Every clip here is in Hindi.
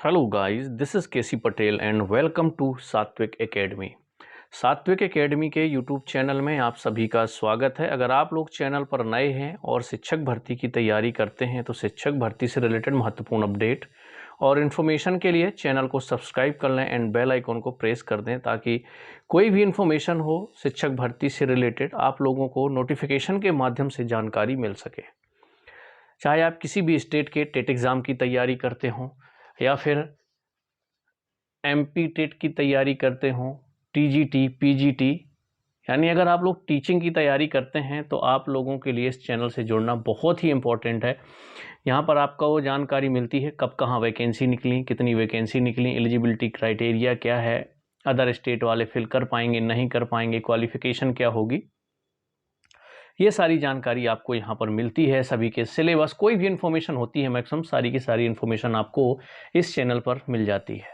Hello guys, this is K C Patel and welcome to Satvik academy. Satvik academy के यूट्यूब चैनल में आप सभी का स्वागत है। अगर आप लोग चैनल पर नए हैं और शिक्षक भर्ती की तैयारी करते हैं तो शिक्षक भर्ती से रिलेटेड महत्वपूर्ण अपडेट और इन्फॉर्मेशन के लिए चैनल को सब्सक्राइब कर लें एंड बेल आइकॉन को प्रेस कर दें ताकि कोई भी इन्फॉर्मेशन हो शिक्षक भर्ती से रिलेटेड आप लोगों को नोटिफिकेशन के माध्यम से जानकारी मिल सके। चाहे आप किसी भी स्टेट के टेट एग्ज़ाम की तैयारी करते हों या फिर एमपी टेट की तैयारी करते हों, टीजीटी, पीजीटी, यानी अगर आप लोग टीचिंग की तैयारी करते हैं तो आप लोगों के लिए इस चैनल से जुड़ना बहुत ही इम्पोर्टेंट है। यहाँ पर आपका वो जानकारी मिलती है कब कहाँ वैकेंसी निकली, कितनी वैकेंसी निकली, एलिजिबिलिटी क्राइटेरिया क्या है, अदर स्टेट वाले फिल कर पाएंगे नहीं कर पाएंगे, क्वालिफिकेशन क्या होगी, ये सारी जानकारी आपको यहाँ पर मिलती है। सभी के सिलेबस, कोई भी इन्फॉर्मेशन होती है मैक्सिमम सारी की सारी इन्फॉर्मेशन आपको इस चैनल पर मिल जाती है।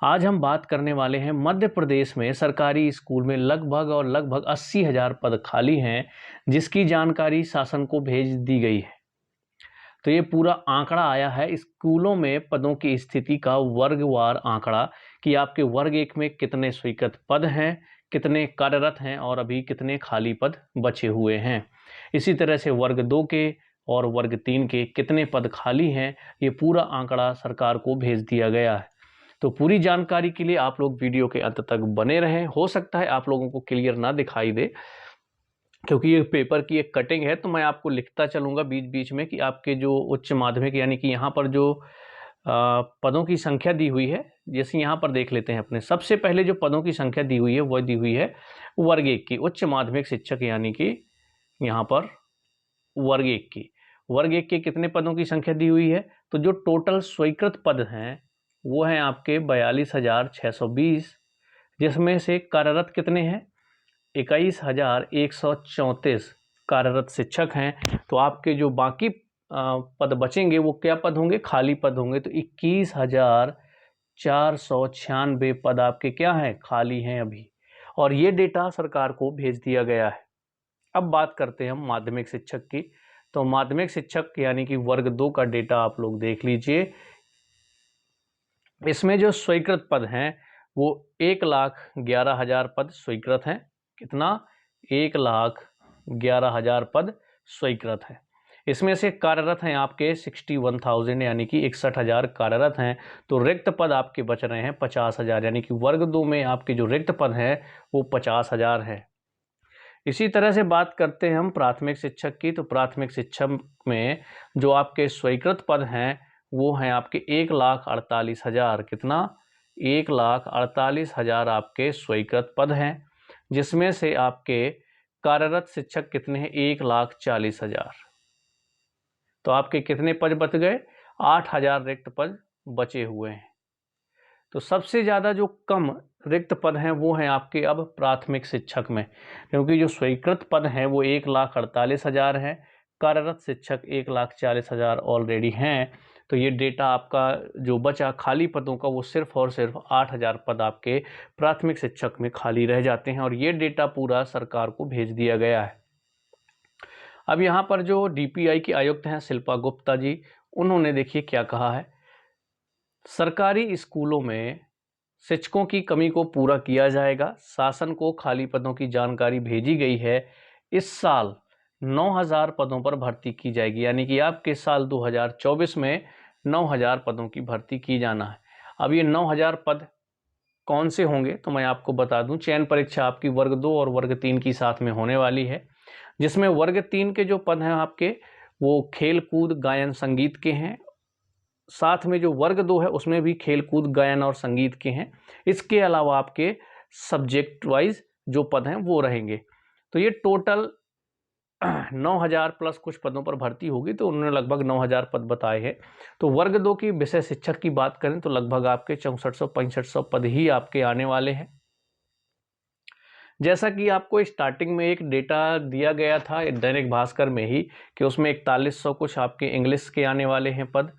आज हम बात करने वाले हैं मध्य प्रदेश में सरकारी स्कूल में लगभग 80,000 पद खाली हैं जिसकी जानकारी शासन को भेज दी गई है। तो ये पूरा आंकड़ा आया है स्कूलों में पदों की स्थिति का वर्गवार आंकड़ा कि आपके वर्ग 1 में कितने स्वीकृत पद हैं, कितने कार्यरत हैं और अभी कितने खाली पद बचे हुए हैं। इसी तरह से वर्ग 2 के और वर्ग 3 के कितने पद खाली हैं, ये पूरा आंकड़ा सरकार को भेज दिया गया है। तो पूरी जानकारी के लिए आप लोग वीडियो के अंत तक बने रहें। हो सकता है आप लोगों को क्लियर ना दिखाई दे क्योंकि ये पेपर की एक कटिंग है, तो मैं आपको लिखता चलूँगा बीच बीच में कि आपके जो उच्च माध्यमिक यानी कि यहाँ पर जो पदों की संख्या दी हुई है, जैसे यहाँ पर देख लेते हैं अपने सबसे पहले जो पदों की संख्या दी हुई है वह दी हुई है वर्ग 1 की, उच्च माध्यमिक शिक्षक, यानी कि यहाँ पर वर्ग 1 के कितने पदों की संख्या दी हुई है। तो जो टोटल स्वीकृत पद हैं वो हैं आपके 42,620, जिसमें से कार्यरत कितने हैं 21,134 कार्यरत शिक्षक हैं। तो आपके जो बाकी पद बचेंगे वो क्या पद होंगे, खाली पद होंगे। तो 21,496 पद आपके क्या हैं, खाली हैं अभी, और ये डेटा सरकार को भेज दिया गया है। अब बात करते हैं हम माध्यमिक शिक्षक की। तो माध्यमिक शिक्षक यानी कि वर्ग 2 का डेटा आप लोग देख लीजिए। इसमें जो स्वीकृत पद हैं वो 1,11,000 पद स्वीकृत हैं। कितना, 1,11,000 पद स्वीकृत हैं। इसमें से कार्यरत हैं आपके 61,000 यानी कि 61,000 कार्यरत हैं। तो रिक्त पद आपके बच रहे हैं 50,000, यानी कि वर्ग 2 में आपके जो रिक्त पद हैं वो 50,000 है। इसी तरह से बात करते हैं हम प्राथमिक शिक्षक की। तो प्राथमिक शिक्षक में जो आपके स्वीकृत पद हैं वो हैं आपके 1,48,000। कितना, 1,48,000 आपके स्वीकृत पद हैं, जिसमें से आपके कार्यरत शिक्षक कितने हैं, 1,40,000। तो आपके कितने पद बच गए, 8,000 रिक्त पद बचे हुए हैं। तो सबसे ज़्यादा जो कम रिक्त पद हैं वो हैं आपके अब प्राथमिक शिक्षक में, क्योंकि जो स्वीकृत पद हैं वो 1,48,000 हैं, कार्यरत शिक्षक 1,40,000 ऑलरेडी हैं। तो ये डेटा आपका जो बचा खाली पदों का वो सिर्फ और सिर्फ 8,000 पद आपके प्राथमिक शिक्षक में खाली रह जाते हैं, और ये डेटा पूरा सरकार को भेज दिया गया है। अब यहाँ पर जो डीपीआई की आयुक्त हैं शिल्पा गुप्ता जी, उन्होंने देखिए क्या कहा है। सरकारी स्कूलों में शिक्षकों की कमी को पूरा किया जाएगा। शासन को खाली पदों की जानकारी भेजी गई है। इस साल 9,000 पदों पर भर्ती की जाएगी, यानी कि आपके साल 2024 में 9,000 पदों की भर्ती की जाना है। अब ये 9,000 पद कौन से होंगे तो मैं आपको बता दूं। चयन परीक्षा आपकी वर्ग 2 और वर्ग 3 की साथ में होने वाली है, जिसमें वर्ग 3 के जो पद हैं आपके वो खेल कूद गायन संगीत के हैं। साथ में जो वर्ग 2 है उसमें भी खेल कूद गायन और संगीत के हैं। इसके अलावा आपके सब्जेक्ट वाइज जो पद हैं वो रहेंगे। तो ये टोटल 9,000 प्लस कुछ पदों पर भर्ती होगी, तो उन्होंने लगभग 9,000 पद बताए हैं। तो वर्ग 2 की विषय शिक्षक की बात करें तो लगभग आपके 6400-6500 पद ही आपके आने वाले हैं। जैसा कि आपको स्टार्टिंग में एक डेटा दिया गया था दैनिक भास्कर में ही कि उसमें 4100 कुछ आपके इंग्लिश के आने वाले हैं पद,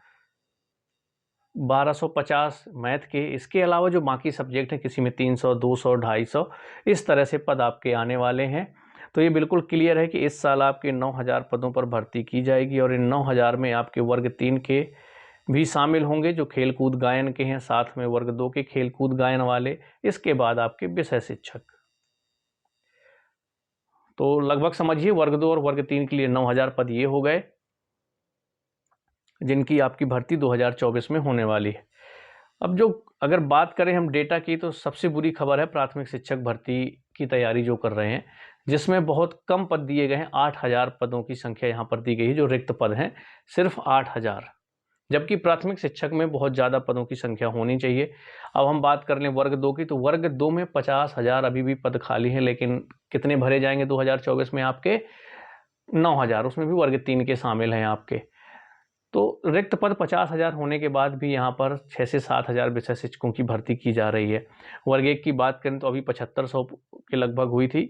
1250 मैथ के। इसके अलावा जो बाकी सब्जेक्ट हैं किसी में 300, 200, 250 इस तरह से पद आपके आने वाले हैं। तो ये बिल्कुल क्लियर है कि इस साल आपके 9,000 पदों पर भर्ती की जाएगी, और इन 9,000 में आपके वर्ग 3 के भी शामिल होंगे जो खेलकूद गायन के हैं, साथ में वर्ग 2 के खेलकूद गायन वाले, इसके बाद आपके विषय शिक्षक। तो लगभग समझिए वर्ग 2 और वर्ग 3 के लिए 9000 पद ये हो गए जिनकी आपकी भर्ती 2024 में होने वाली है। अब जो अगर बात करें हम डेटा की, तो सबसे बुरी खबर है प्राथमिक शिक्षक भर्ती की तैयारी जो कर रहे हैं, जिसमें बहुत कम पद दिए गए हैं। 8000 पदों की संख्या यहाँ पर दी गई है, जो रिक्त पद हैं सिर्फ 8000, जबकि प्राथमिक शिक्षक में बहुत ज़्यादा पदों की संख्या होनी चाहिए। अब हम बात कर लें वर्ग 2 की, तो वर्ग 2 में 50,000 अभी भी पद खाली हैं, लेकिन कितने भरे जाएंगे 2024 में? आपके 9000, उसमें भी वर्ग 3 के शामिल हैं आपके। तो रिक्त पद 50,000 होने के बाद भी यहाँ पर 6 से 7,000 विषय शिक्षकों की भर्ती की जा रही है। वर्ग 1 की बात करें तो अभी 7500 के लगभग हुई थी,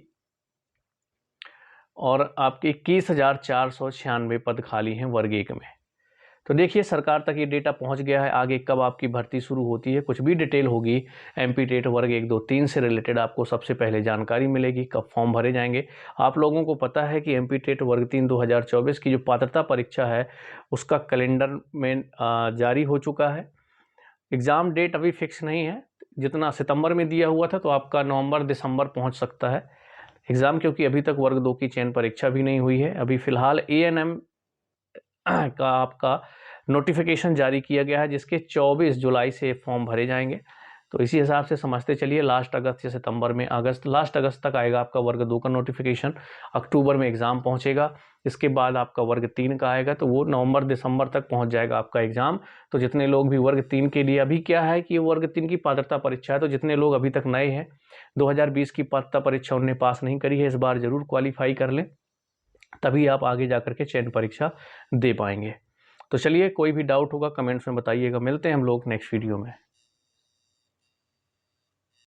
और आपके 21,496 पद खाली हैं वर्ग 1 में। तो देखिए सरकार तक ये डेटा पहुंच गया है। आगे कब आपकी भर्ती शुरू होती है, कुछ भी डिटेल होगी एमपी टेट वर्ग 1, 2, 3 से रिलेटेड आपको सबसे पहले जानकारी मिलेगी। कब फॉर्म भरे जाएंगे, आप लोगों को पता है कि एमपी टेट वर्ग 3 2024 की जो पात्रता परीक्षा है उसका कैलेंडर में जारी हो चुका है। एग्ज़ाम डेट अभी फिक्स नहीं है, जितना सितंबर में दिया हुआ था तो आपका नवंबर दिसंबर पहुंच सकता है एग्ज़ाम, क्योंकि अभी तक वर्ग 2 की चयन परीक्षा भी नहीं हुई है। अभी फ़िलहाल एएनएम का आपका नोटिफिकेशन जारी किया गया है, जिसके 24 जुलाई से फॉर्म भरे जाएंगे। तो इसी हिसाब से समझते चलिए लास्ट अगस्त या सितंबर में, लास्ट अगस्त तक आएगा आपका वर्ग 2 का नोटिफिकेशन। अक्टूबर में एग्ज़ाम पहुंचेगा, इसके बाद आपका वर्ग 3 का आएगा, तो वो नवंबर दिसंबर तक पहुंच जाएगा आपका एग्ज़ाम। तो जितने लोग भी वर्ग 3 के लिए, अभी क्या है कि वर्ग 3 की पात्रता परीक्षा है, तो जितने लोग अभी तक नए हैं 2020 की पात्रता परीक्षा उन्हें पास नहीं करी है, इस बार ज़रूर क्वालिफाई कर लें, तभी आप आगे जा कर के चयन परीक्षा दे पाएंगे। तो चलिए, कोई भी डाउट होगा कमेंट्स में बताइएगा। मिलते हैं हम लोग नेक्स्ट वीडियो में।